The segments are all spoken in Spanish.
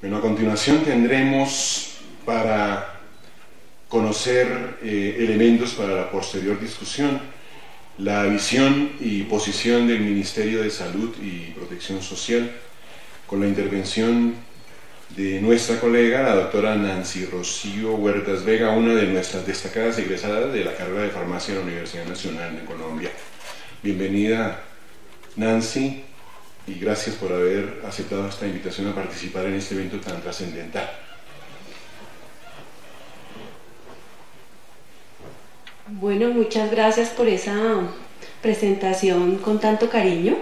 Bueno, a continuación tendremos para conocer elementos para la posterior discusión, la visión y posición del Ministerio de Salud y Protección Social, con la intervención de nuestra colega, la doctora Nancy Rocío Huertas Vega, una de nuestras destacadas egresadas de la carrera de farmacia de la Universidad Nacional de Colombia. Bienvenida, Nancy, y gracias por haber aceptado esta invitación a participar en este evento tan trascendental. Bueno, muchas gracias por esa presentación con tanto cariño.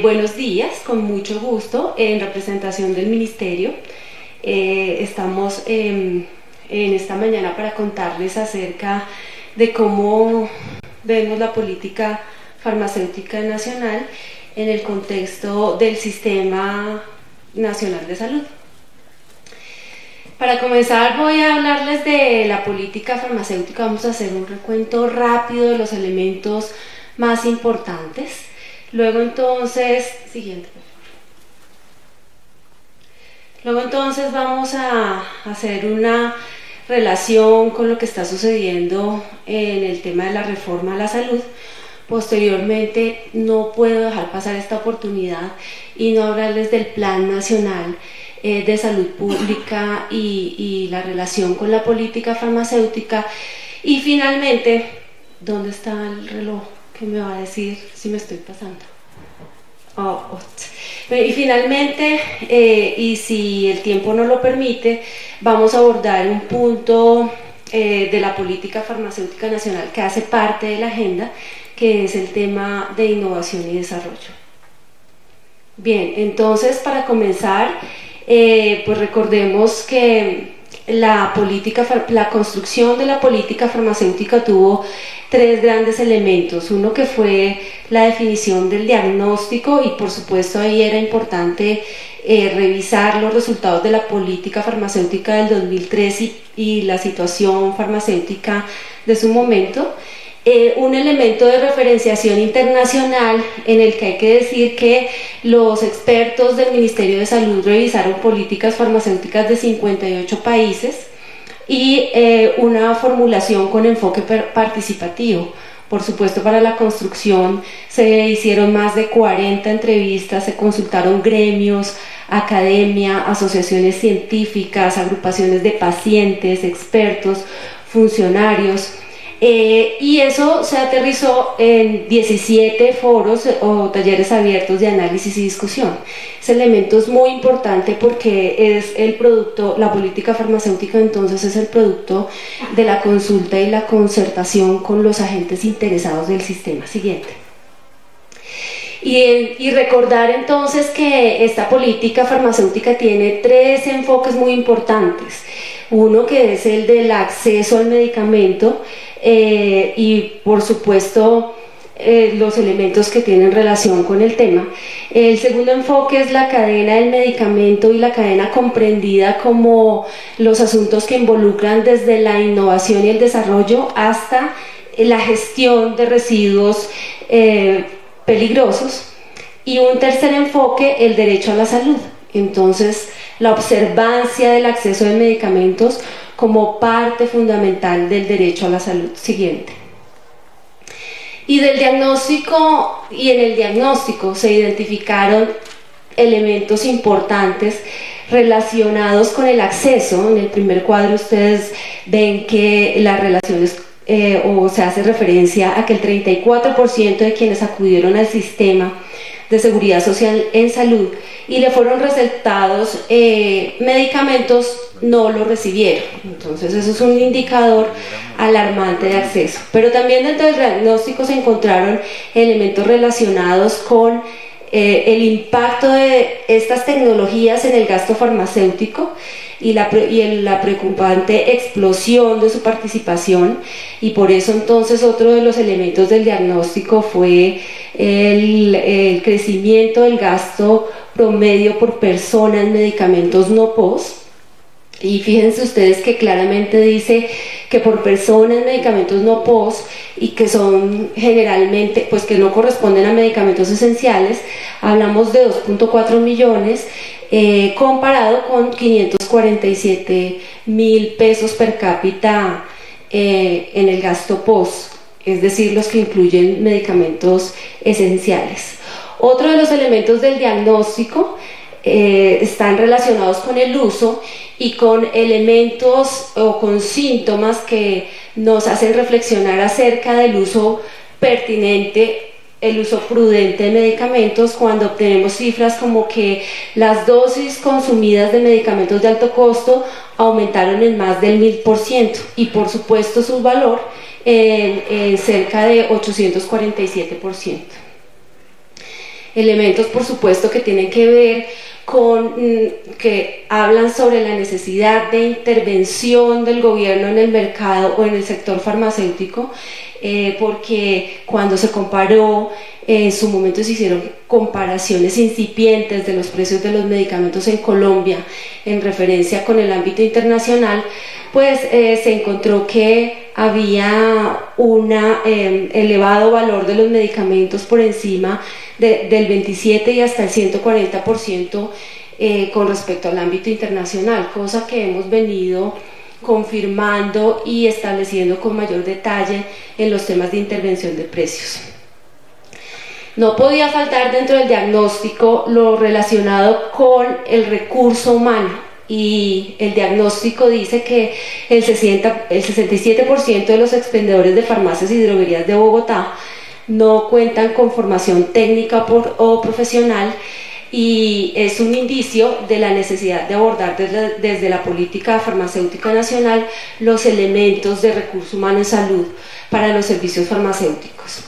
Buenos días, con mucho gusto, en representación del Ministerio. Estamos en esta mañana para contarles acerca de cómo vemos la política farmacéutica nacional en el contexto del Sistema Nacional de Salud. Para comenzar voy a hablarles de la política farmacéutica. Vamos a hacer un recuento rápido de los elementos más importantes. Luego entonces, siguiente. Luego entonces vamos a hacer una relación con lo que está sucediendo en el tema de la reforma a la salud. Posteriormente no puedo dejar pasar esta oportunidad y no hablarles del Plan Nacional de Salud Pública y la relación con la política farmacéutica. Y finalmente, ¿dónde está el reloj que me va a decir si me estoy pasando? Y finalmente, y si el tiempo no lo permite, vamos a abordar un punto de la política farmacéutica nacional que hace parte de la agenda, que es el tema de innovación y desarrollo. Bien, entonces para comenzar, pues recordemos que la construcción de la política farmacéutica tuvo tres grandes elementos. Uno que fue la definición del diagnóstico, y por supuesto ahí era importante revisar los resultados de la política farmacéutica del 2003 y la situación farmacéutica de su momento. Un elemento de referenciación internacional en el que hay que decir que los expertos del Ministerio de Salud revisaron políticas farmacéuticas de 58 países y una formulación con enfoque participativo. Por supuesto, para la construcción se hicieron más de 40 entrevistas, se consultaron gremios, academia, asociaciones científicas, agrupaciones de pacientes, expertos, funcionarios. Y eso se aterrizó en 17 foros o talleres abiertos de análisis y discusión. Ese elemento es muy importante porque es el producto, la política farmacéutica entonces es el producto de la consulta y la concertación con los agentes interesados del sistema. Siguiente. Y recordar entonces que esta política farmacéutica tiene tres enfoques muy importantes. Uno que es el del acceso al medicamento, y por supuesto los elementos que tienen relación con el tema. El segundo enfoque es la cadena del medicamento y la cadena comprendida como los asuntos que involucran desde la innovación y el desarrollo hasta la gestión de residuos peligrosos. Y un tercer enfoque, el derecho a la salud. Entonces, la observancia del acceso de medicamentos como parte fundamental del derecho a la salud. Siguiente. Y del diagnóstico, y en el diagnóstico se identificaron elementos importantes relacionados con el acceso. En el primer cuadro ustedes ven que las relaciones o se hace referencia a que el 34% de quienes acudieron al sistema de seguridad social en salud y le fueron recetados medicamentos, no lo recibieron. Entonces eso es un indicador alarmante de acceso. Pero también dentro del diagnóstico se encontraron elementos relacionados con el impacto de estas tecnologías en el gasto farmacéutico y la preocupante explosión de su participación, y por eso entonces otro de los elementos del diagnóstico fue el crecimiento del gasto promedio por persona en medicamentos no POS, Y fíjense ustedes que claramente dice que por persona en medicamentos no POS y que son generalmente, pues que no corresponden a medicamentos esenciales, hablamos de 2.4 millones comparado con 547.000 pesos per cápita en el gasto POS, es decir, los que incluyen medicamentos esenciales. Otro de los elementos del diagnóstico están relacionados con el uso y con elementos o con síntomas que nos hacen reflexionar acerca del uso pertinente, el uso prudente de medicamentos, cuando obtenemos cifras como que las dosis consumidas de medicamentos de alto costo aumentaron en más del 1000% y por supuesto su valor en cerca de 847%. Elementos por supuesto que tienen que ver que hablan sobre la necesidad de intervención del gobierno en el mercado o en el sector farmacéutico, porque cuando se comparó, en su momento se hicieron comparaciones incipientes de los precios de los medicamentos en Colombia en referencia con el ámbito internacional, pues se encontró que había un elevado valor de los medicamentos por encima del 27 y hasta el 140% con respecto al ámbito internacional, cosa que hemos venido confirmando y estableciendo con mayor detalle en los temas de intervención de precios. No podía faltar dentro del diagnóstico lo relacionado con el recurso humano, y el diagnóstico dice que el 67% de los expendedores de farmacias y droguerías de Bogotá no cuentan con formación técnica o profesional, y es un indicio de la necesidad de abordar desde la política farmacéutica nacional los elementos de recurso humano en salud para los servicios farmacéuticos.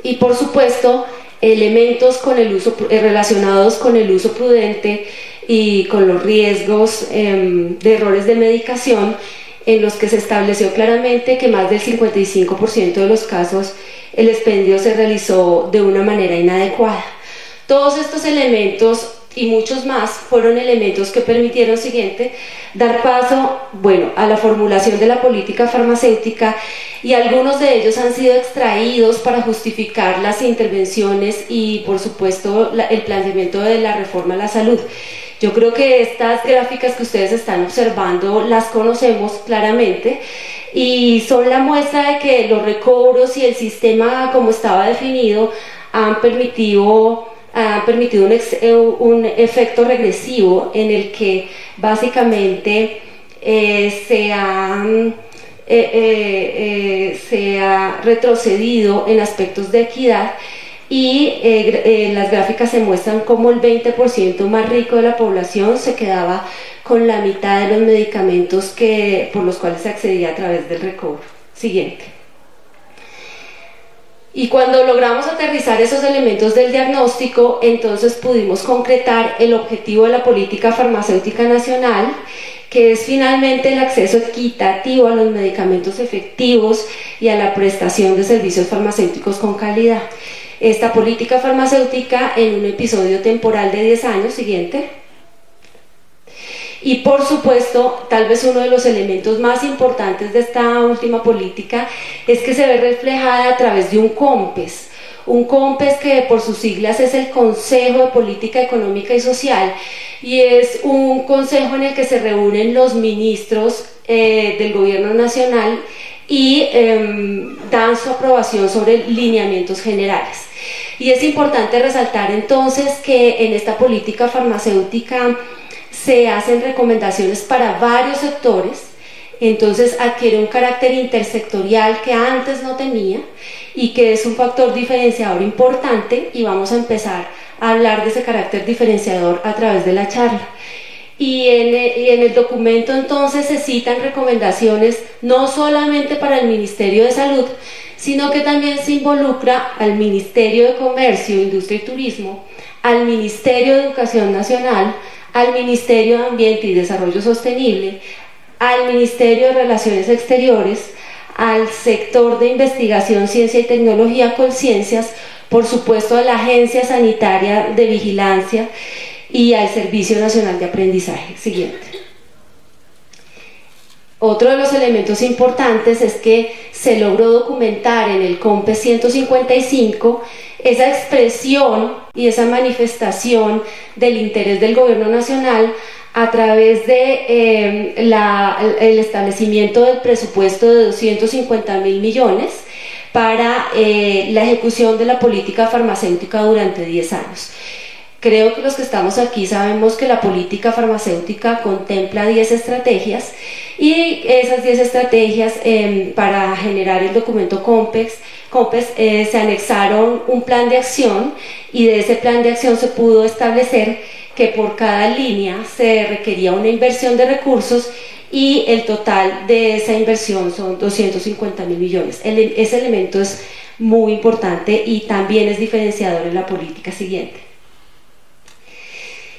Y por supuesto, elementos con el uso, relacionados con el uso prudente y con los riesgos de errores de medicación, en los que se estableció claramente que más del 55% de los casos el expendio se realizó de una manera inadecuada. Todos estos elementos y muchos más fueron elementos que permitieron dar paso, a la formulación de la política farmacéutica, y algunos de ellos han sido extraídos para justificar las intervenciones y por supuesto el planteamiento de la reforma a la salud. Yo creo que estas gráficas que ustedes están observando las conocemos claramente y son la muestra de que los recobros y el sistema como estaba definido han permitido un efecto regresivo en el que básicamente se ha retrocedido en aspectos de equidad, y las gráficas se muestran cómo el 20% más rico de la población se quedaba con la mitad de los medicamentos por los cuales se accedía a través del recobro. Siguiente. Y cuando logramos aterrizar esos elementos del diagnóstico, entonces pudimos concretar el objetivo de la política farmacéutica nacional, que es finalmente el acceso equitativo a los medicamentos efectivos y a la prestación de servicios farmacéuticos con calidad. Esta política farmacéutica en un episodio temporal de 10 años, siguiente. Y por supuesto, tal vez uno de los elementos más importantes de esta última política es que se ve reflejada a través de un COMPES. Un COMPES que por sus siglas es el Consejo de Política Económica y Social, y es un consejo en el que se reúnen los ministros del gobierno nacional y dan su aprobación sobre lineamientos generales. Y es importante resaltar entonces que en esta política farmacéutica se hacen recomendaciones para varios sectores, entonces adquiere un carácter intersectorial que antes no tenía y que es un factor diferenciador importante, y vamos a empezar a hablar de ese carácter diferenciador a través de la charla. Y en el documento entonces se citan recomendaciones no solamente para el Ministerio de Salud, sino que también se involucra al Ministerio de Comercio, Industria y Turismo, al Ministerio de Educación Nacional, al Ministerio de Ambiente y Desarrollo Sostenible, al Ministerio de Relaciones Exteriores, al sector de investigación, ciencia y tecnología, Colciencias, por supuesto a la Agencia Sanitaria de Vigilancia y al Servicio Nacional de Aprendizaje. Siguiente. Otro de los elementos importantes es que se logró documentar en el COMPES 155 esa expresión y esa manifestación del interés del gobierno nacional a través de el establecimiento del presupuesto de 250.000 millones para la ejecución de la política farmacéutica durante 10 años. Creo que los que estamos aquí sabemos que la política farmacéutica contempla 10 estrategias y esas 10 estrategias para generar el documento COMPES se anexaron un plan de acción y de ese plan de acción se pudo establecer que por cada línea se requería una inversión de recursos y el total de esa inversión son 250.000 millones. Ese elemento es muy importante y también es diferenciador en la política siguiente.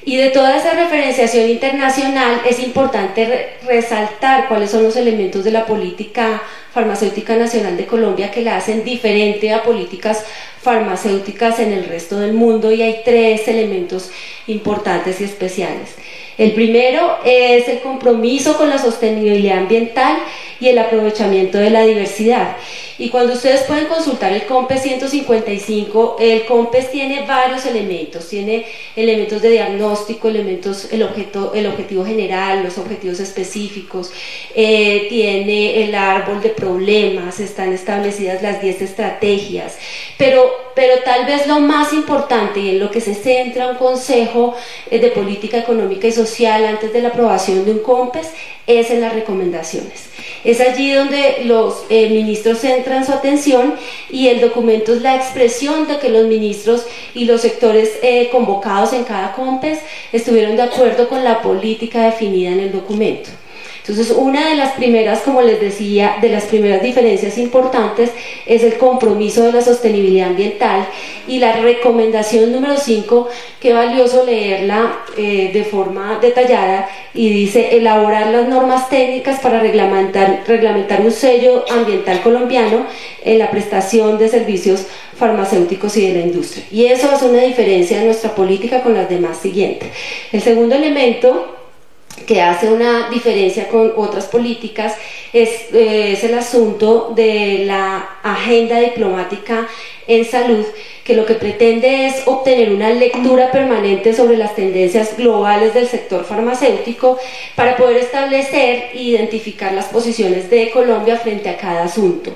Y de toda esa referenciación internacional es importante resaltar cuáles son los elementos de la política farmacéutica nacional de Colombia que la hacen diferente a políticas farmacéuticas en el resto del mundo, y hay 3 elementos importantes y especiales. El primero es el compromiso con la sostenibilidad ambiental y el aprovechamiento de la diversidad. Y cuando ustedes pueden consultar el COMPES 155, el COMPES tiene varios elementos, tiene elementos de diagnóstico, el objetivo general, los objetivos específicos, tiene el árbol de problemas, están establecidas las 10 estrategias, pero tal vez lo más importante y en lo que se centra un Consejo de Política Económica y Social antes de la aprobación de un COMPES es en las recomendaciones. Es allí donde los ministros centran su atención y el documento es la expresión de que los ministros y los sectores convocados en cada COMPES estuvieron de acuerdo con la política definida en el documento. Entonces, una de las primeras, como les decía, de las primeras diferencias importantes es el compromiso de la sostenibilidad ambiental y la recomendación número 5, que valioso leerla de forma detallada, y dice: elaborar las normas técnicas para reglamentar un sello ambiental colombiano en la prestación de servicios farmacéuticos y de la industria. Y eso hace una diferencia en nuestra política con las demás siguientes. El segundo elemento que hace una diferencia con otras políticas es el asunto de la agenda diplomática en salud, que lo que pretende es obtener una lectura permanente sobre las tendencias globales del sector farmacéutico para poder establecer e identificar las posiciones de Colombia frente a cada asunto.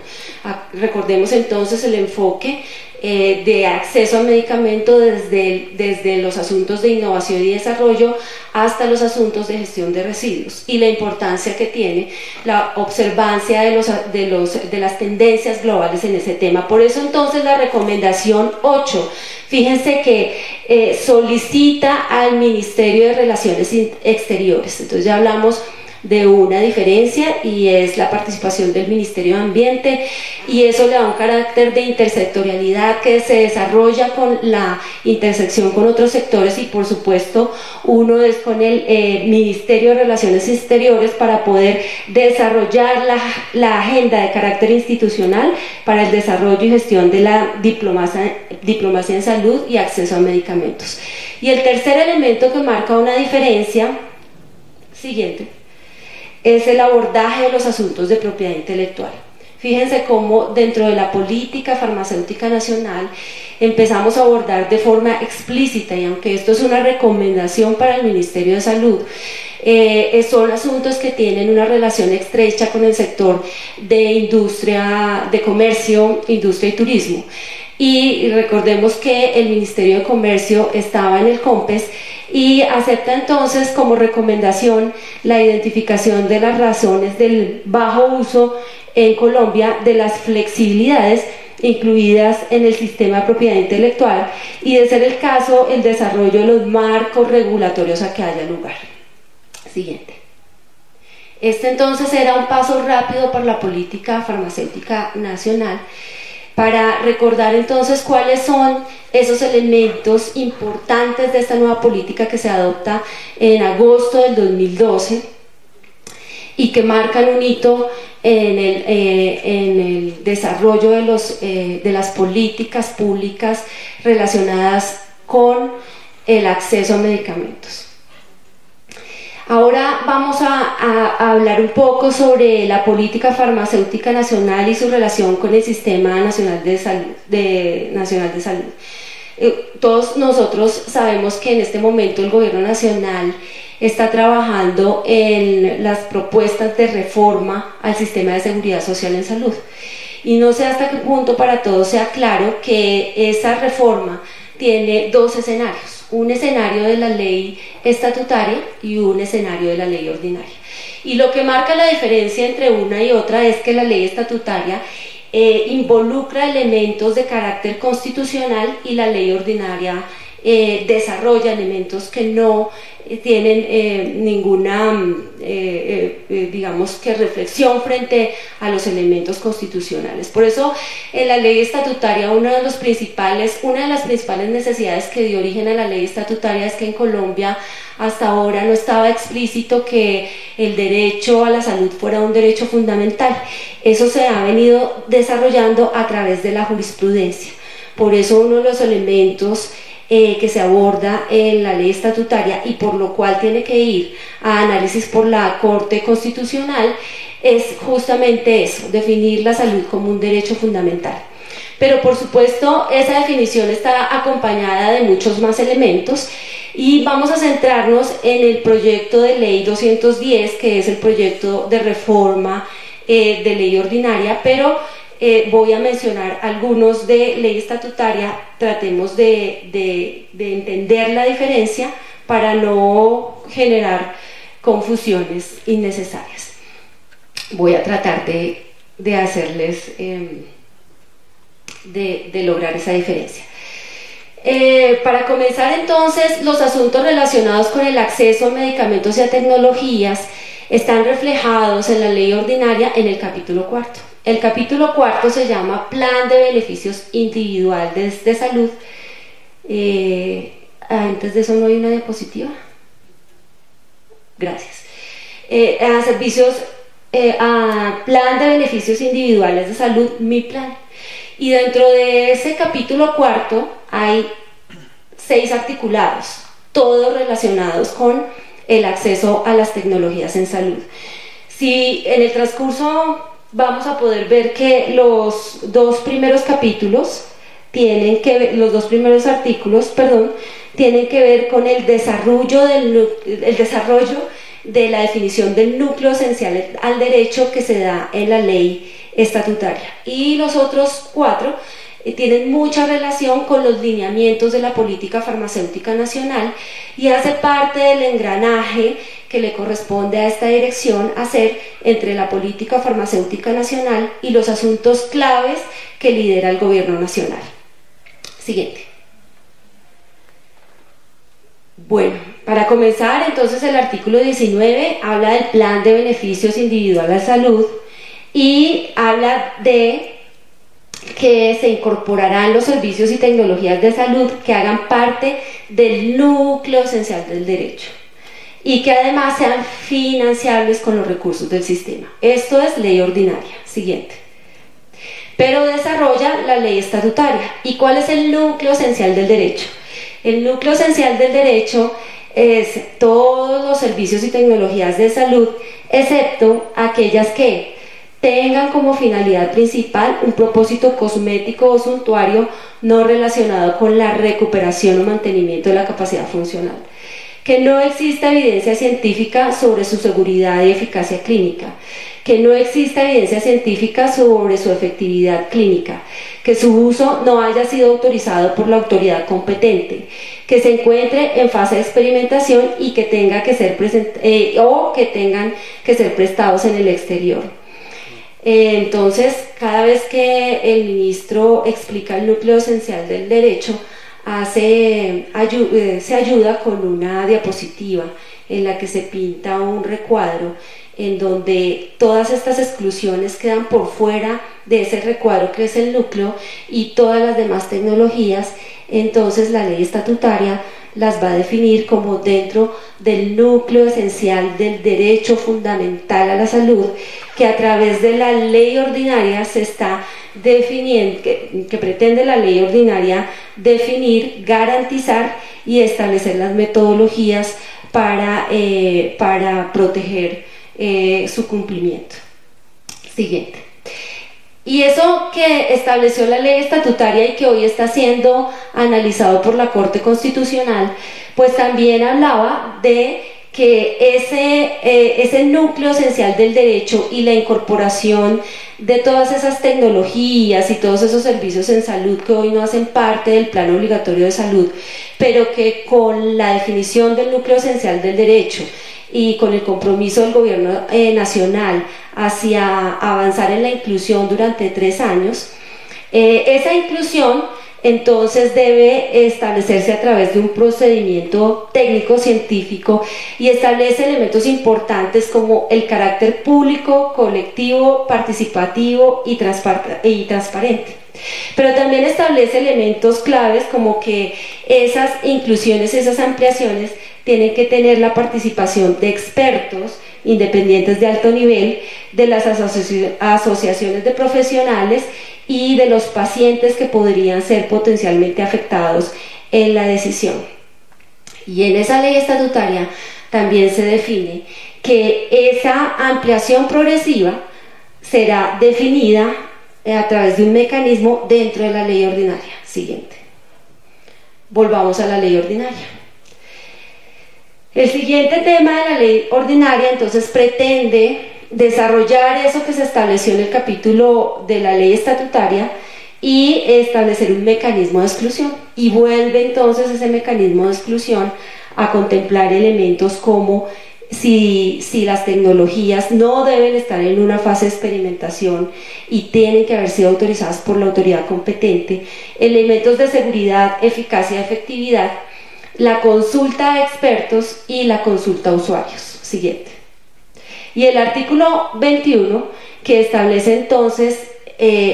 Recordemos entonces el enfoque de acceso al medicamento desde los asuntos de innovación y desarrollo hasta los asuntos de gestión de residuos, y la importancia que tiene la observancia de las tendencias globales en ese tema. Por eso entonces la recomendación 8, fíjense que solicita al Ministerio de Relaciones Exteriores. Entonces ya hablamos de una diferencia y es la participación del Ministerio de Ambiente, y eso le da un carácter de intersectorialidad que se desarrolla con la intersección con otros sectores, y por supuesto uno es con el Ministerio de Relaciones Exteriores para poder desarrollar la agenda de carácter institucional para el desarrollo y gestión de la diplomacia en salud y acceso a medicamentos. Y el tercer elemento que marca una diferencia, siguiente, es el abordaje de los asuntos de propiedad intelectual. Fíjense cómo dentro de la política farmacéutica nacional empezamos a abordar de forma explícita, y aunque esto es una recomendación para el Ministerio de Salud, son asuntos que tienen una relación estrecha con el sector de industria, de comercio, industria y turismo. Y recordemos que el Ministerio de Comercio estaba en el COMPES y acepta entonces como recomendación la identificación de las razones del bajo uso en Colombia de las flexibilidades incluidas en el sistema de propiedad intelectual, y de ser el caso, el desarrollo de los marcos regulatorios a que haya lugar. Siguiente. Este entonces era un paso rápido para la política farmacéutica nacional, para recordar entonces cuáles son esos elementos importantes de esta nueva política que se adopta en agosto del 2012 y que marcan un hito en el desarrollo de las políticas públicas relacionadas con el acceso a medicamentos. Ahora vamos a hablar un poco sobre la política farmacéutica nacional y su relación con el Sistema Nacional de Salud. Todos nosotros sabemos que en este momento el Gobierno Nacional está trabajando en las propuestas de reforma al sistema de seguridad social en salud. Y no sé hasta qué punto para todos sea claro que esa reforma tiene dos escenarios: un escenario de la ley estatutaria y un escenario de la ley ordinaria. Y lo que marca la diferencia entre una y otra es que la ley estatutaria involucra elementos de carácter constitucional y la ley ordinaria desarrolla elementos que no tienen ninguna, digamos que reflexión frente a los elementos constitucionales. Por eso en la ley estatutaria una de las principales necesidades que dio origen a la ley estatutaria es que en Colombia hasta ahora no estaba explícito que el derecho a la salud fuera un derecho fundamental. Eso se ha venido desarrollando a través de la jurisprudencia. Por eso uno de los elementos que se aborda en la ley estatutaria y por lo cual tiene que ir a análisis por la Corte Constitucional es justamente eso, definir la salud como un derecho fundamental. Pero por supuesto esa definición está acompañada de muchos más elementos y vamos a centrarnos en el proyecto de ley 210, que es el proyecto de reforma de ley ordinaria, pero voy a mencionar algunos de ley estatutaria. Tratemos de entender la diferencia para no generar confusiones innecesarias. Voy a tratar de hacerles, de lograr esa diferencia. Para comenzar entonces, los asuntos relacionados con el acceso a medicamentos y a tecnologías están reflejados en la ley ordinaria en el capítulo 4. El capítulo 4 se llama Plan de Beneficios Individuales de Salud. Antes de eso, ¿no hay una diapositiva? Gracias. Plan de Beneficios Individuales de Salud, mi plan. Y dentro de ese capítulo 4 hay 6 articulados, todos relacionados con el acceso a las tecnologías en salud. Si en el transcurso vamos a poder ver que los dos primeros artículos tienen que ver con el desarrollo de la definición del núcleo esencial al derecho que se da en la ley estatutaria, y los otros 4 tienen mucha relación con los lineamientos de la política farmacéutica nacional y hace parte del engranaje que le corresponde a esta dirección hacer entre la política farmacéutica nacional y los asuntos claves que lidera el gobierno nacional. Siguiente. Bueno, para comenzar, entonces el artículo 19 habla del plan de beneficios individual a la salud y habla de que se incorporarán los servicios y tecnologías de salud que hagan parte del núcleo esencial del derecho y que además sean financiables con los recursos del sistema. Esto es ley ordinaria. Siguiente. Pero desarrolla la ley estatutaria. ¿Y cuál es el núcleo esencial del derecho? El núcleo esencial del derecho es todos los servicios y tecnologías de salud, excepto aquellas que tengan como finalidad principal un propósito cosmético o suntuario no relacionado con la recuperación o mantenimiento de la capacidad funcional, que no exista evidencia científica sobre su seguridad y eficacia clínica, que no exista evidencia científica sobre su efectividad clínica, que su uso no haya sido autorizado por la autoridad competente, que se encuentre en fase de experimentación y que tengan que ser prestados en el exterior. Entonces, cada vez que el ministro explica el núcleo esencial del derecho, se ayuda con una diapositiva en la que se pinta un recuadro en donde todas estas exclusiones quedan por fuera de ese recuadro que es el núcleo y todas las demás tecnologías. Entonces la ley estatutaria las va a definir como dentro del núcleo esencial del derecho fundamental a la salud, que a través de la ley ordinaria se está definiendo, que pretende la ley ordinaria definir, garantizar y establecer las metodologías para proteger su cumplimiento. Siguiente. Y eso que estableció la ley estatutaria y que hoy está siendo analizado por la Corte Constitucional, pues también hablaba de que ese núcleo esencial del derecho y la incorporación de todas esas tecnologías y todos esos servicios en salud que hoy no hacen parte del plan obligatorio de salud, pero que con la definición del núcleo esencial del derecho y con el compromiso del gobierno nacional hacia avanzar en la inclusión durante 3 años, esa inclusión entonces debe establecerse a través de un procedimiento técnico científico y establece elementos importantes como el carácter público, colectivo, participativo y transparente. Pero también establece elementos claves como que esas inclusiones, esas ampliaciones tienen que tener la participación de expertos independientes de alto nivel, de las asociaciones de profesionales y de los pacientes que podrían ser potencialmente afectados en la decisión. Y en esa ley estatutaria también se define que esa ampliación progresiva será definida a través de un mecanismo dentro de la ley ordinaria. Siguiente. Volvamos a la ley ordinaria. El siguiente tema de la ley ordinaria entonces pretende desarrollar eso que se estableció en el capítulo de la ley estatutaria y establecer un mecanismo de exclusión, y vuelve entonces ese mecanismo de exclusión a contemplar elementos como si las tecnologías no deben estar en una fase de experimentación y tienen que haber sido autorizadas por la autoridad competente, elementos de seguridad, eficacia y efectividad, la consulta a expertos y la consulta a usuarios. Siguiente. Y el artículo 21, que establece entonces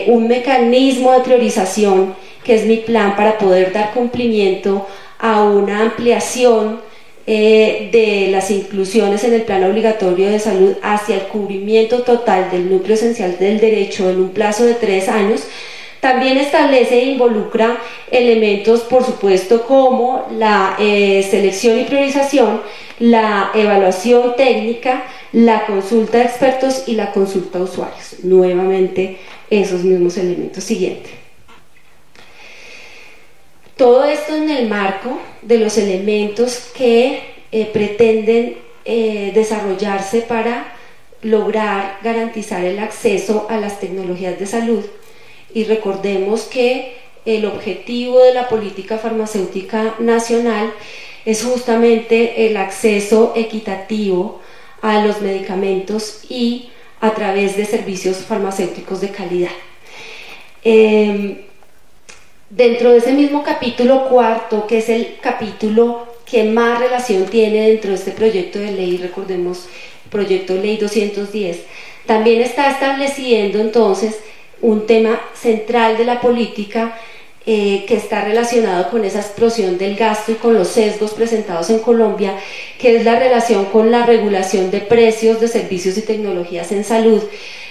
un mecanismo de priorización, que es mi plan para poder dar cumplimiento a una ampliación de las inclusiones en el plan obligatorio de salud hacia el cubrimiento total del núcleo esencial del derecho en un plazo de 3 años, también establece e involucra elementos, por supuesto, como la selección y priorización, la evaluación técnica, la consulta de expertos y la consulta a usuarios. Nuevamente, esos mismos elementos. Siguiente. Todo esto en el marco de los elementos que pretenden desarrollarse para lograr garantizar el acceso a las tecnologías de salud. Y recordemos que el objetivo de la política farmacéutica nacional es justamente el acceso equitativo a los medicamentos y a través de servicios farmacéuticos de calidad. Dentro de ese mismo capítulo 4, que es el capítulo que más relación tiene dentro de este proyecto de ley, recordemos, proyecto de ley 210, también está estableciendo entonces un tema central de la política que está relacionado con esa explosión del gasto y con los sesgos presentados en Colombia, que es la relación con la regulación de precios de servicios y tecnologías en salud.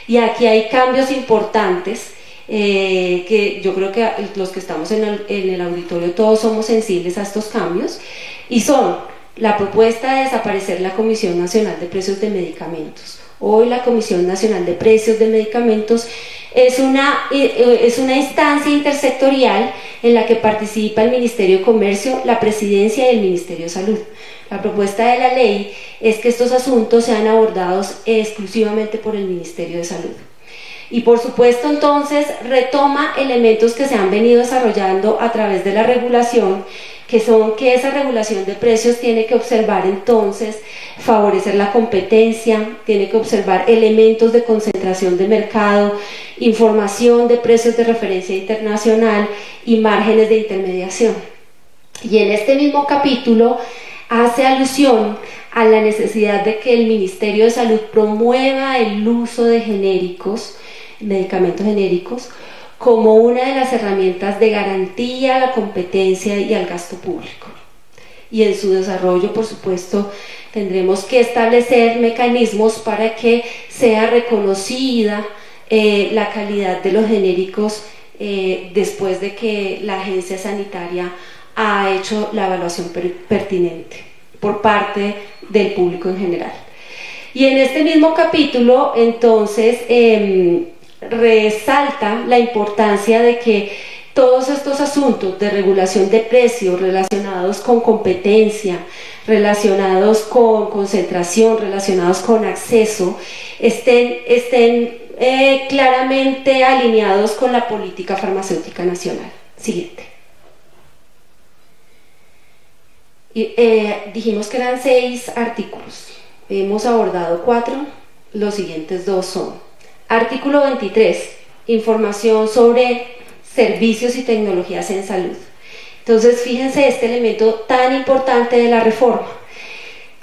Y aquí hay cambios importantes que yo creo que los que estamos en el auditorio todos somos sensibles a estos cambios, y son la propuesta de desaparecer la Comisión Nacional de Precios de Medicamentos. Hoy la Comisión Nacional de Precios de Medicamentos es una instancia intersectorial en la que participa el Ministerio de Comercio, la Presidencia y el Ministerio de Salud. La propuesta de la ley es que estos asuntos sean abordados exclusivamente por el Ministerio de Salud. Y por supuesto entonces retoma elementos que se han venido desarrollando a través de la regulación, que son que esa regulación de precios tiene que observar entonces favorecer la competencia, tiene que observar elementos de concentración de mercado, información de precios de referencia internacional y márgenes de intermediación. Y en este mismo capítulo hace alusión a la necesidad de que el Ministerio de Salud promueva el uso de genéricos, medicamentos genéricos, como una de las herramientas de garantía a la competencia y al gasto público. Y en su desarrollo, por supuesto, tendremos que establecer mecanismos para que sea reconocida la calidad de los genéricos después de que la agencia sanitaria ha hecho la evaluación pertinente. por parte del público en general. Y en este mismo capítulo, entonces, resalta la importancia de que todos estos asuntos de regulación de precios relacionados con competencia, relacionados con concentración, relacionados con acceso, estén claramente alineados con la política farmacéutica nacional. Siguiente. Dijimos que eran 6 artículos. Hemos abordado 4. Los siguientes 2 son: artículo 23, información sobre servicios y tecnologías en salud. Entonces, fíjense este elemento tan importante de la reforma.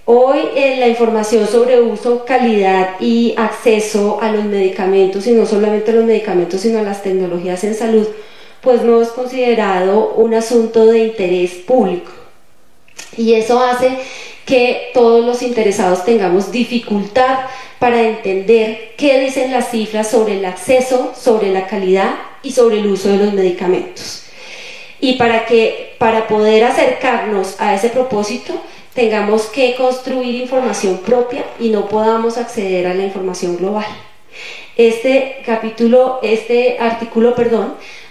Hoy la información sobre uso, calidad y acceso a los medicamentos, y no solamente a los medicamentos, sino a las tecnologías en salud, pues no es considerado un asunto de interés público. Y eso hace que todos los interesados tengamos dificultad para entender qué dicen las cifras sobre el acceso, sobre la calidad y sobre el uso de los medicamentos. Y para poder acercarnos a ese propósito, tengamos que construir información propia y no podamos acceder a la información global. Este artículo,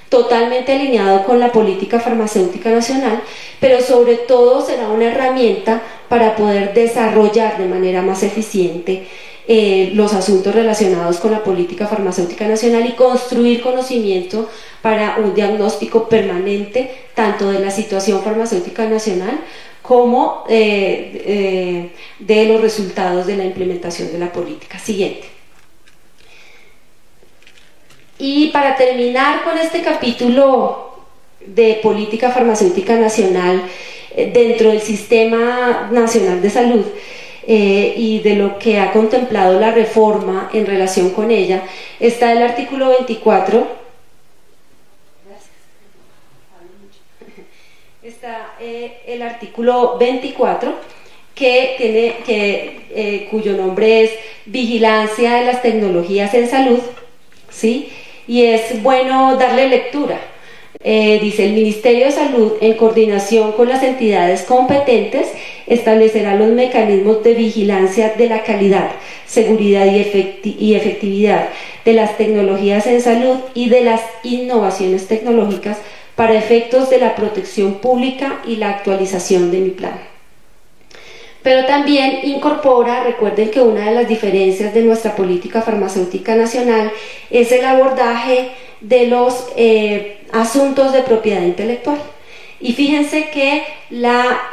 totalmente alineado con la política farmacéutica nacional, pero sobre todo será una herramienta para poder desarrollar de manera más eficiente los asuntos relacionados con la política farmacéutica nacional y construir conocimiento para un diagnóstico permanente tanto de la situación farmacéutica nacional como de los resultados de la implementación de la política. Siguiente. Y para terminar con este capítulo de política farmacéutica nacional dentro del Sistema Nacional de Salud y de lo que ha contemplado la reforma en relación con ella, está el artículo 24. Está el artículo 24 cuyo nombre es Vigilancia de las tecnologías en salud, ¿sí? Y es bueno darle lectura. Dice: el Ministerio de Salud, en coordinación con las entidades competentes, establecerá los mecanismos de vigilancia de la calidad, seguridad y efectividad de las tecnologías en salud y de las innovaciones tecnológicas para efectos de la protección pública y la actualización de mi plan. Pero también incorpora, recuerden que una de las diferencias de nuestra política farmacéutica nacional es el abordaje de los asuntos de propiedad intelectual. Y fíjense que la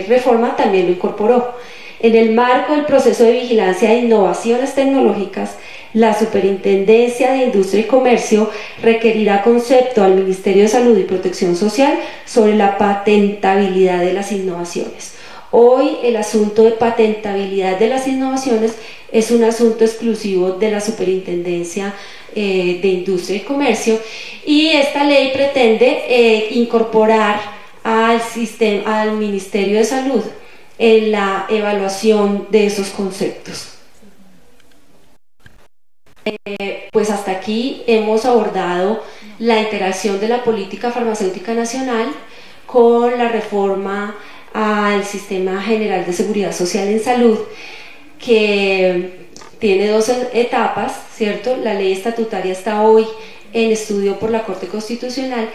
reforma también lo incorporó. En el marco del proceso de vigilancia de innovaciones tecnológicas, la Superintendencia de Industria y Comercio requerirá concepto al Ministerio de Salud y Protección Social sobre la patentabilidad de las innovaciones. Hoy el asunto de patentabilidad de las innovaciones es un asunto exclusivo de la Superintendencia de Industria y Comercio, y esta ley pretende incorporar al Ministerio de Salud en la evaluación de esos conceptos. Pues hasta aquí hemos abordado la interacción de la política farmacéutica nacional con la reforma al Sistema General de Seguridad Social en Salud, que tiene 2 etapas, ¿cierto? La ley estatutaria está hoy en estudio por la Corte Constitucional,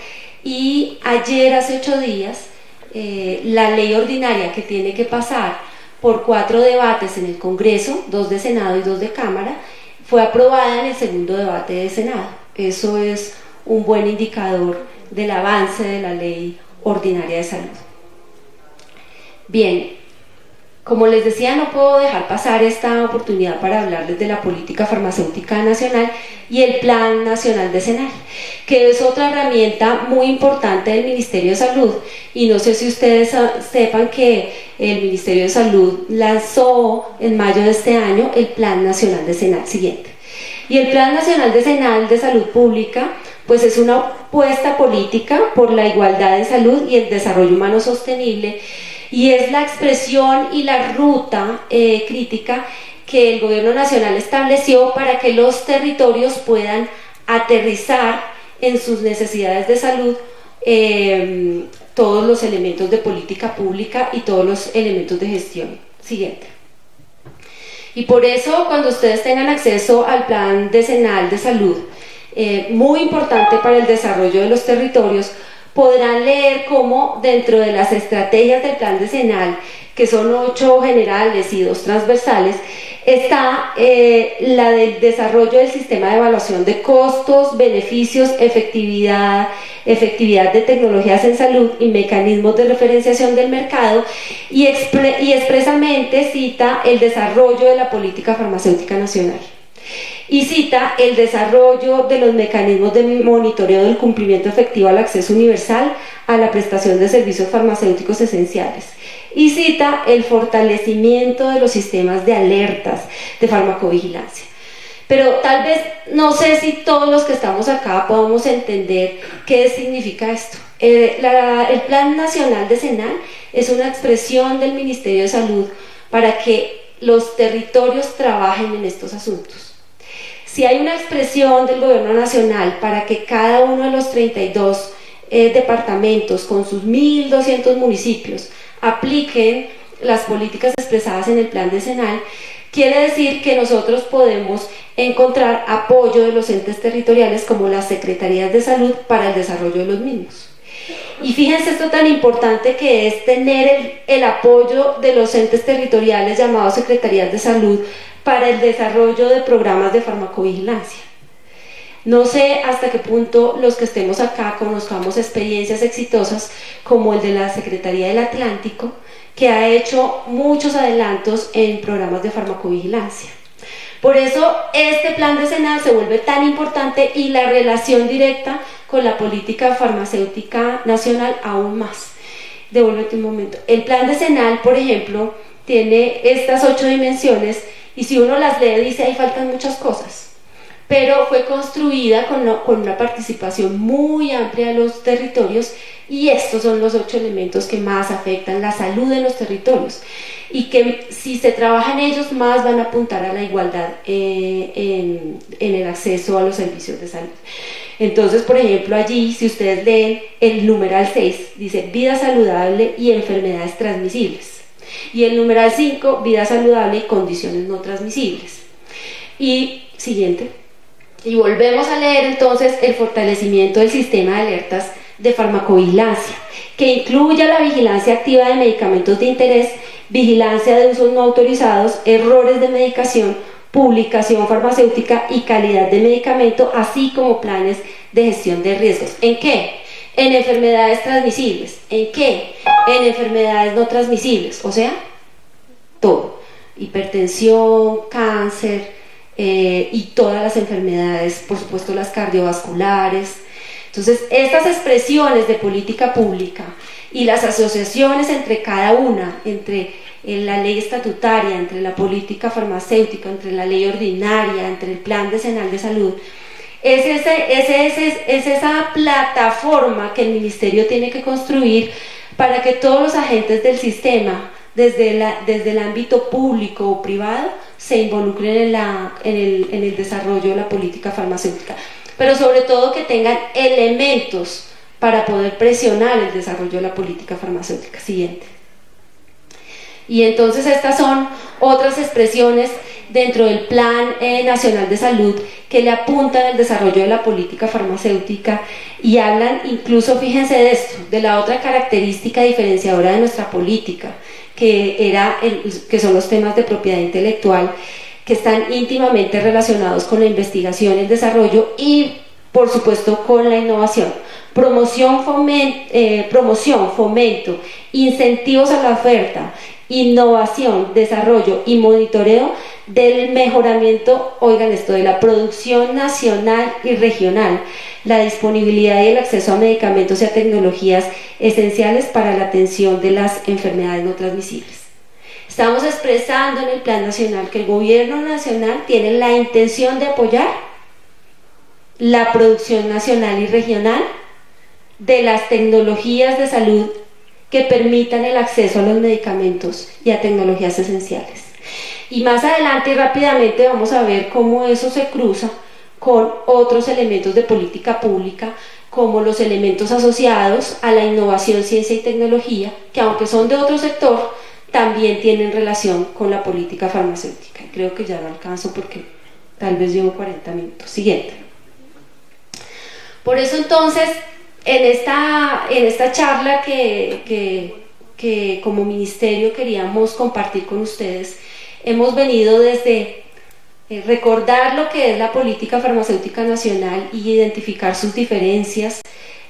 y ayer, hace 8 días, la ley ordinaria, que tiene que pasar por 4 debates en el Congreso, 2 de Senado y 2 de Cámara, fue aprobada en el segundo debate de Senado. Eso es un buen indicador del avance de la ley ordinaria de salud. Bien, como les decía, no puedo dejar pasar esta oportunidad para hablarles de la política farmacéutica nacional y el Plan Nacional Decenal, que es otra herramienta muy importante del Ministerio de Salud. Y no sé si ustedes sepan que el Ministerio de Salud lanzó en mayo de este año el Plan Nacional Decenal. Siguiente. Y el Plan Nacional Decenal de Salud Pública pues es una apuesta política por la igualdad en salud y el desarrollo humano sostenible, y es la expresión y la ruta crítica que el gobierno nacional estableció para que los territorios puedan aterrizar en sus necesidades de salud todos los elementos de política pública y todos los elementos de gestión. Siguiente. Y por eso, cuando ustedes tengan acceso al Plan Decenal de Salud, muy importante para el desarrollo de los territorios, podrán leer cómo dentro de las estrategias del Plan Decenal, que son 8 generales y 2 transversales, está la del desarrollo del sistema de evaluación de costos, beneficios, efectividad de tecnologías en salud y mecanismos de referenciación del mercado, y expresamente cita el desarrollo de la política farmacéutica nacional. Y cita el desarrollo de los mecanismos de monitoreo del cumplimiento efectivo al acceso universal a la prestación de servicios farmacéuticos esenciales. Y cita el fortalecimiento de los sistemas de alertas de farmacovigilancia. Pero tal vez, no sé si todos los que estamos acá podamos entender qué significa esto. El Plan Nacional Decenal es una expresión del Ministerio de Salud para que los territorios trabajen en estos asuntos. Si hay una expresión del Gobierno Nacional para que cada uno de los 32 departamentos con sus 1.200 municipios apliquen las políticas expresadas en el Plan Decenal, quiere decir que nosotros podemos encontrar apoyo de los entes territoriales como las Secretarías de Salud para el desarrollo de los mismos. Y fíjense esto tan importante que es tener el apoyo de los entes territoriales llamados Secretarías de Salud para el desarrollo de programas de farmacovigilancia. No sé hasta qué punto los que estemos acá conozcamos experiencias exitosas como el de la Secretaría del Atlántico, que ha hecho muchos adelantos en programas de farmacovigilancia. Por eso este Plan Decenal se vuelve tan importante y la relación directa con la política farmacéutica nacional aún más. Devuélvete un momento. El Plan Decenal, por ejemplo, tiene estas 8 dimensiones y si uno las lee dice ahí faltan muchas cosas, pero fue construida con una participación muy amplia de los territorios, y estos son los 8 elementos que más afectan la salud de los territorios y que si se trabaja en ellos más van a apuntar a la igualdad en el acceso a los servicios de salud. Entonces, por ejemplo, allí, si ustedes leen el numeral 6, dice vida saludable y enfermedades transmisibles. Y el numeral 5, vida saludable y condiciones no transmisibles. Y siguiente. Y volvemos a leer entonces el fortalecimiento del sistema de alertas de farmacovigilancia, que incluye la vigilancia activa de medicamentos de interés, vigilancia de usos no autorizados, errores de medicación, publicación farmacéutica y calidad de medicamento, así como planes de gestión de riesgos. ¿En qué? En enfermedades transmisibles. ¿En qué? En enfermedades no transmisibles, o sea, todo. Hipertensión, cáncer y todas las enfermedades, por supuesto las cardiovasculares. Entonces, estas expresiones de política pública y las asociaciones entre cada una, entre la ley estatutaria, entre la política farmacéutica, entre la ley ordinaria, entre el Plan Decenal de Salud, es esa plataforma que el Ministerio tiene que construir para que todos los agentes del sistema, desde el ámbito público o privado, se involucren en el desarrollo de la política farmacéutica, pero sobre todo que tengan elementos para poder presionar el desarrollo de la política farmacéutica. Siguiente. Y entonces estas son otras expresiones dentro del Plan Nacional de Salud que le apuntan al desarrollo de la política farmacéutica y hablan incluso, fíjense de esto, de la otra característica diferenciadora de nuestra política, que son los temas de propiedad intelectual, que están íntimamente relacionados con la investigación, el desarrollo y, por supuesto, con la innovación. Promoción, fomento, incentivos a la oferta, innovación, desarrollo y monitoreo del mejoramiento, oigan esto, de la producción nacional y regional, la disponibilidad y el acceso a medicamentos y a tecnologías esenciales para la atención de las enfermedades no transmisibles. Estamos expresando en el Plan Nacional que el Gobierno Nacional tiene la intención de apoyar la producción nacional y regional de las tecnologías de salud que permitan el acceso a los medicamentos y a tecnologías esenciales. Y más adelante y rápidamente vamos a ver cómo eso se cruza con otros elementos de política pública, como los elementos asociados a la innovación, ciencia y tecnología, que aunque son de otro sector, también tienen relación con la política farmacéutica. Creo que ya no alcanzo porque tal vez llevo 40 minutos. Siguiente. Por eso entonces, en esta charla que como ministerio queríamos compartir con ustedes, hemos venido desde recordar lo que es la política farmacéutica nacional y identificar sus diferencias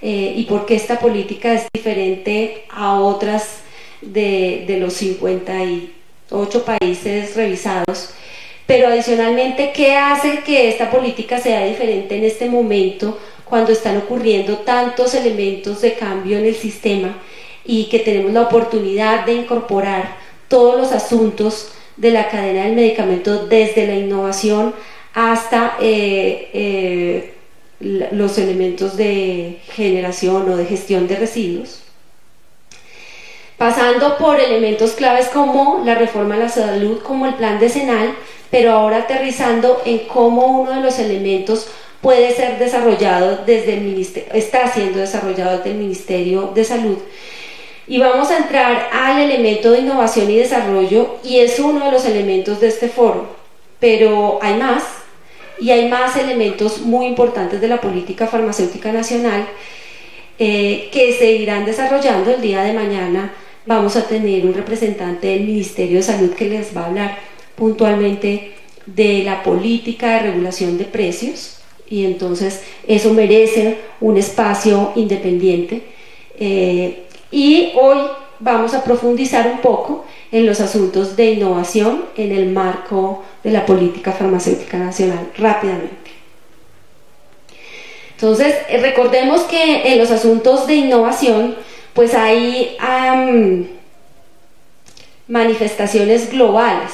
y por qué esta política es diferente a otras de los 58 países revisados, pero adicionalmente, ¿qué hace que esta política sea diferente en este momento cuando están ocurriendo tantos elementos de cambio en el sistema y que tenemos la oportunidad de incorporar todos los asuntos de la cadena del medicamento, desde la innovación hasta los elementos de generación o de gestión de residuos, pasando por elementos claves como la reforma a la salud, como el plan decenal, pero ahora aterrizando en cómo uno de los elementos puede ser desarrollado desde el ministerio, está siendo desarrollado desde el Ministerio de Salud. Y vamos a entrar al elemento de innovación y desarrollo, y es uno de los elementos de este foro, pero hay más, y hay más elementos muy importantes de la política farmacéutica nacional que se irán desarrollando. El día de mañana vamos a tener un representante del Ministerio de Salud que les va a hablar puntualmente de la política de regulación de precios, y entonces eso merece un espacio independiente. Y hoy vamos a profundizar un poco en los asuntos de innovación en el marco de la política farmacéutica nacional, rápidamente. Entonces, recordemos que en los asuntos de innovación, pues hay manifestaciones globales,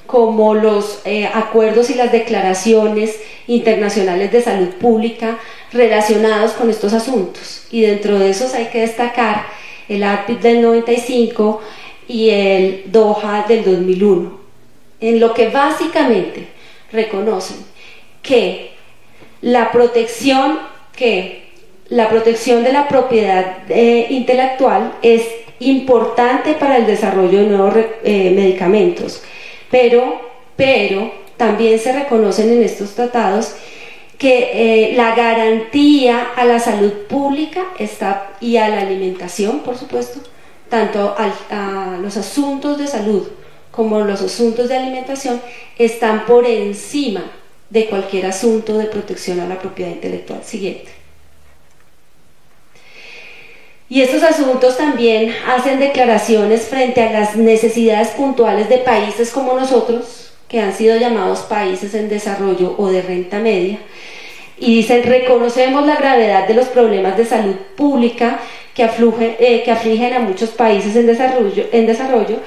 como los acuerdos y las declaraciones internacionales de salud pública relacionados con estos asuntos, y dentro de esos hay que destacar el ARPIC del 95 y el Doha del 2001, en lo que básicamente reconocen que la protección de la propiedad intelectual es importante para el desarrollo de nuevos medicamentos, pero también se reconocen en estos tratados que la garantía a la salud pública y a la alimentación, por supuesto, tanto a los asuntos de salud como los asuntos de alimentación, están por encima de cualquier asunto de protección a la propiedad intelectual. Siguiente. Y estos asuntos también hacen declaraciones frente a las necesidades puntuales de países como nosotros, que han sido llamados países en desarrollo o de renta media, y dicen: reconocemos la gravedad de los problemas de salud pública que afligen a muchos países en desarrollo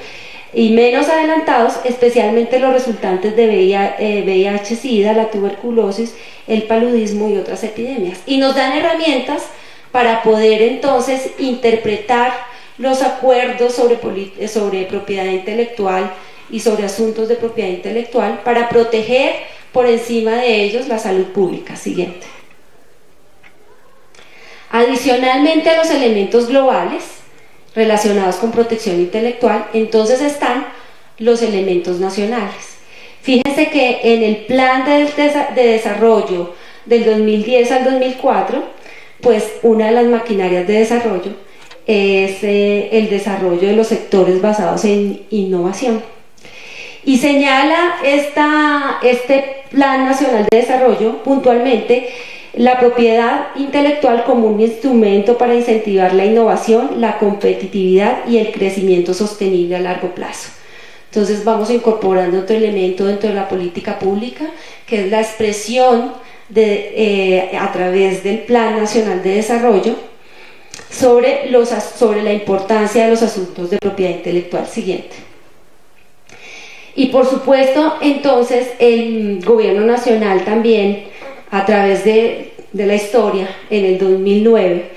y menos adelantados, especialmente los resultantes de VIH, SIDA, la tuberculosis, el paludismo y otras epidemias, y nos dan herramientas para poder entonces interpretar los acuerdos sobre propiedad intelectual y sobre asuntos de propiedad intelectual para proteger por encima de ellos la salud pública. Siguiente. Adicionalmente a los elementos globales relacionados con protección intelectual, entonces están los elementos nacionales. Fíjense que en el plan de desarrollo del 2010 al 2004, pues una de las maquinarias de desarrollo es el desarrollo de los sectores basados en innovación. Y señala este Plan Nacional de Desarrollo puntualmente la propiedad intelectual como un instrumento para incentivar la innovación, la competitividad y el crecimiento sostenible a largo plazo. Entonces vamos incorporando otro elemento dentro de la política pública, que es la expresión a través del Plan Nacional de Desarrollo sobre la importancia de los asuntos de propiedad intelectual. Siguiente. Y por supuesto, entonces, el gobierno nacional también, a través de la historia, en el 2009,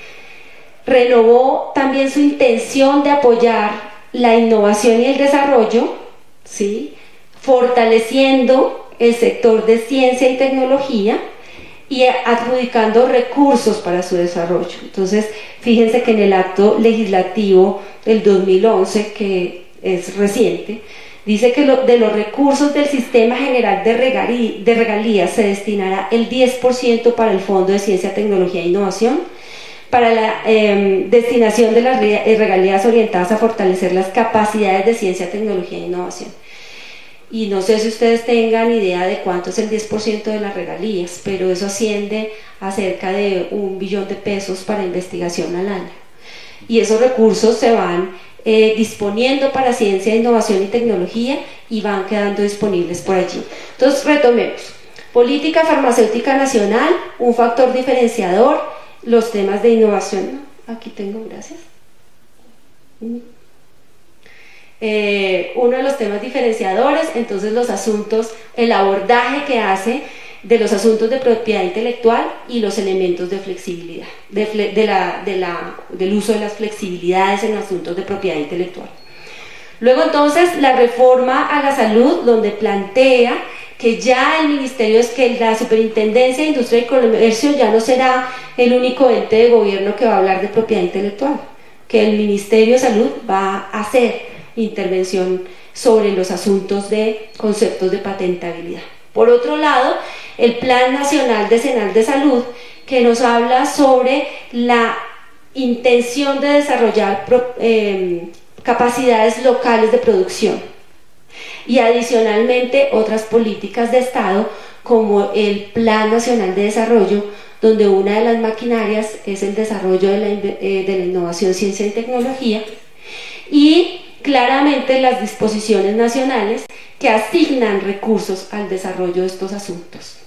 renovó también su intención de apoyar la innovación y el desarrollo, ¿sí?, fortaleciendo el sector de ciencia y tecnología y adjudicando recursos para su desarrollo. Entonces, fíjense que en el acto legislativo del 2011, que es reciente, dice que de los recursos del Sistema General de Regalías se destinará el 10% para el Fondo de Ciencia, Tecnología e Innovación, para la destinación de las regalías orientadas a fortalecer las capacidades de ciencia, tecnología e innovación. Y no sé si ustedes tengan idea de cuánto es el 10% de las regalías, pero eso asciende a cerca de 1 billón de pesos para investigación al año. Y esos recursos se van disponiendo para ciencia, innovación y tecnología y van quedando disponibles por allí. Entonces, retomemos. Política farmacéutica nacional, un factor diferenciador, los temas de innovación. Aquí tengo, gracias. Uno de los temas diferenciadores, entonces los asuntos, el abordaje que hace de los asuntos de propiedad intelectual y los elementos de flexibilidad, del uso de las flexibilidades en asuntos de propiedad intelectual. Luego entonces la reforma a la salud, donde plantea que ya el ministerio, es que la Superintendencia de Industria y Comercio ya no será el único ente de gobierno que va a hablar de propiedad intelectual, que el Ministerio de Salud va a hacer intervención sobre los asuntos de conceptos de patentabilidad. Por otro lado, el Plan Nacional Decenal de Salud, que nos habla sobre la intención de desarrollar capacidades locales de producción y adicionalmente otras políticas de Estado como el Plan Nacional de Desarrollo, donde una de las maquinarias es el desarrollo de la innovación, ciencia y tecnología, y claramente las disposiciones nacionales que asignan recursos al desarrollo de estos asuntos.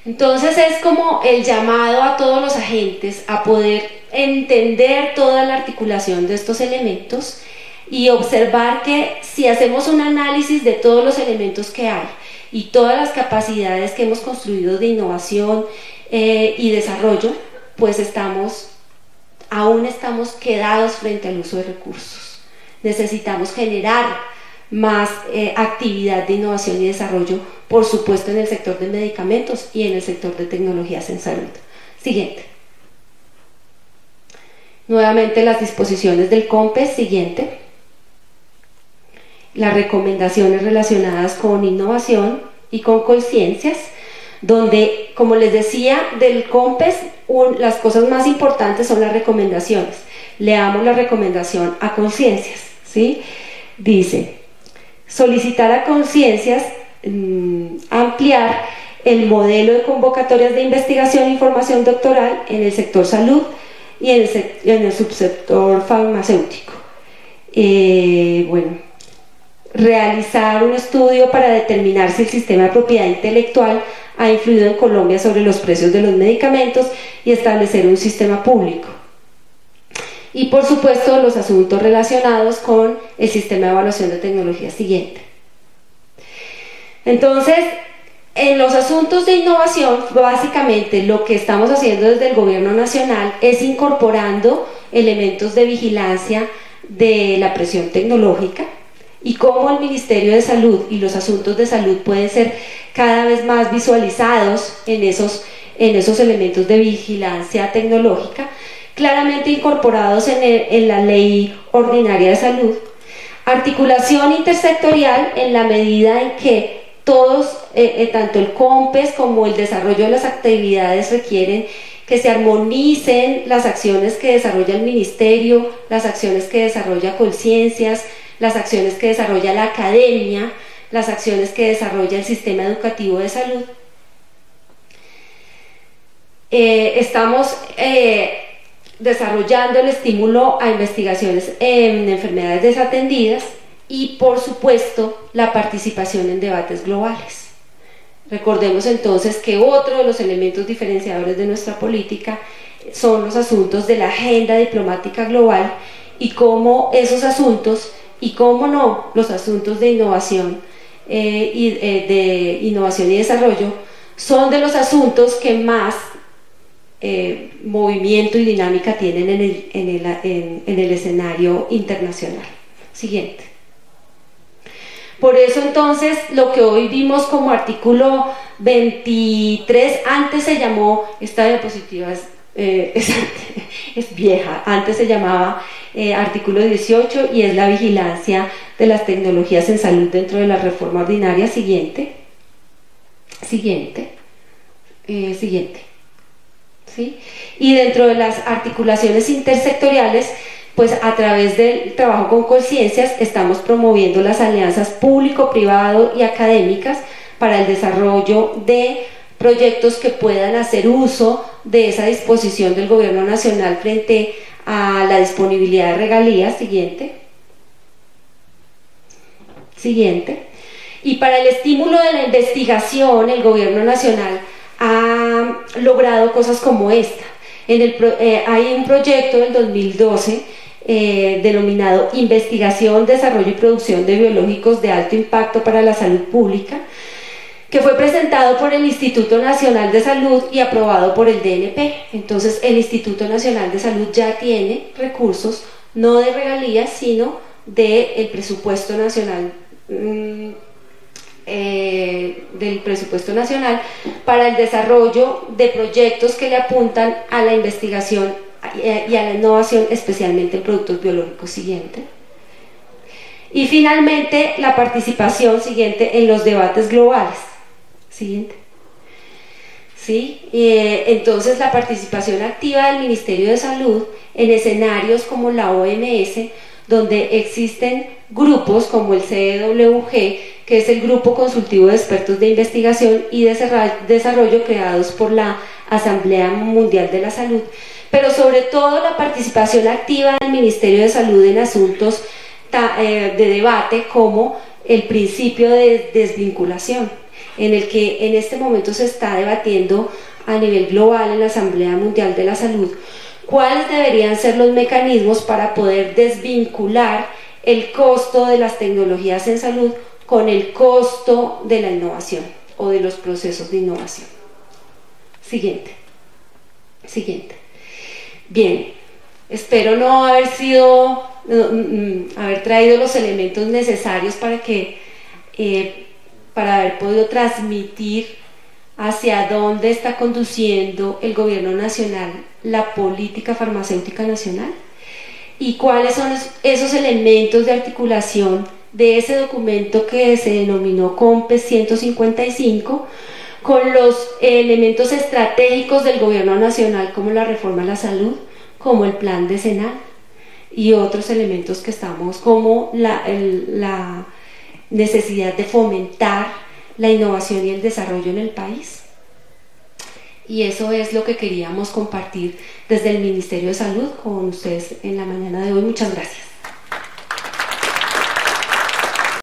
Entonces es como el llamado a todos los agentes a poder entender toda la articulación de estos elementos y observar que si hacemos un análisis de todos los elementos que hay y todas las capacidades que hemos construido de innovación y desarrollo, pues aún estamos quedados frente al uso de recursos. Necesitamos generar más actividad de innovación y desarrollo, por supuesto en el sector de medicamentos y en el sector de tecnologías en salud. Siguiente. Nuevamente las disposiciones del COMPES, siguiente. Las recomendaciones relacionadas con innovación y con conciencias, donde, como les decía, del COMPES, las cosas más importantes son las recomendaciones. Leamos la recomendación a conciencias, ¿sí? Dice: solicitar a conciencias ampliar el modelo de convocatorias de investigación e información doctoral en el sector salud y en el subsector farmacéutico. Bueno, realizar un estudio para determinar si el sistema de propiedad intelectual ha influido en Colombia sobre los precios de los medicamentos y establecer un sistema público. Y por supuesto los asuntos relacionados con el sistema de evaluación de tecnología siguiente. Entonces, en los asuntos de innovación, básicamente lo que estamos haciendo desde el gobierno nacional es incorporando elementos de vigilancia de la presión tecnológica y cómo el Ministerio de Salud y los asuntos de salud pueden ser cada vez más visualizados en esos elementos de vigilancia tecnológica, claramente incorporados en la Ley Ordinaria de Salud. Articulación intersectorial en la medida en que todos, tanto el COMPES como el desarrollo de las actividades requieren que se armonicen las acciones que desarrolla el Ministerio, las acciones que desarrolla Conciencias, las acciones que desarrolla la academia, las acciones que desarrolla el sistema educativo de salud. Estamos desarrollando el estímulo a investigaciones en enfermedades desatendidas y, por supuesto, la participación en debates globales. Recordemos entonces que otro de los elementos diferenciadores de nuestra política son los asuntos de la agenda diplomática global y cómo esos asuntos, y cómo no, los asuntos de innovación y desarrollo son de los asuntos que más movimiento y dinámica tienen en el escenario internacional. Siguiente. Por eso entonces lo que hoy vimos como artículo 23, antes se llamó, esta diapositiva es vieja, antes se llamaba artículo 18 y es la vigilancia de las tecnologías en salud dentro de la reforma ordinaria. Siguiente. ¿Sí? Y dentro de las articulaciones intersectoriales, pues a través del trabajo con conciencias estamos promoviendo las alianzas público-privado y académicas para el desarrollo de proyectos que puedan hacer uso de esa disposición del gobierno nacional frente a la disponibilidad de regalías. Siguiente. Y para el estímulo de la investigación, el gobierno nacional ha logrado cosas como esta. Hay un proyecto del 2012 denominado Investigación, Desarrollo y Producción de Biológicos de Alto Impacto para la Salud Pública, que fue presentado por el Instituto Nacional de Salud y aprobado por el DNP. Entonces el Instituto Nacional de Salud ya tiene recursos, no de regalías, sino del presupuesto nacional, para el desarrollo de proyectos que le apuntan a la investigación y a la innovación, especialmente en productos biológicos. Siguiente. Y finalmente la participación en los debates globales. Siguiente. ¿Sí? Entonces la participación activa del Ministerio de Salud en escenarios como la OMS, donde existen grupos como el CWG, que es el Grupo Consultivo de Expertos de Investigación y Desarrollo creados por la Asamblea Mundial de la Salud, pero sobre todo la participación activa del Ministerio de Salud en asuntos de debate como el principio de desvinculación, en el que en este momento se está debatiendo a nivel global en la Asamblea Mundial de la Salud cuáles deberían ser los mecanismos para poder desvincular el costo de las tecnologías en salud con el costo de la innovación o de los procesos de innovación. Siguiente. Bien, espero no haber traído los elementos necesarios para haber podido transmitir hacia dónde está conduciendo el gobierno nacional la política farmacéutica nacional y cuáles son esos elementos de articulación de ese documento que se denominó COMPES 155 con los elementos estratégicos del gobierno nacional, como la reforma a la salud, como el plan decenal y otros elementos que estamos, como la necesidad de fomentar la innovación y el desarrollo en el país. Y eso es lo que queríamos compartir desde el Ministerio de Salud con ustedes en la mañana de hoy. Muchas gracias.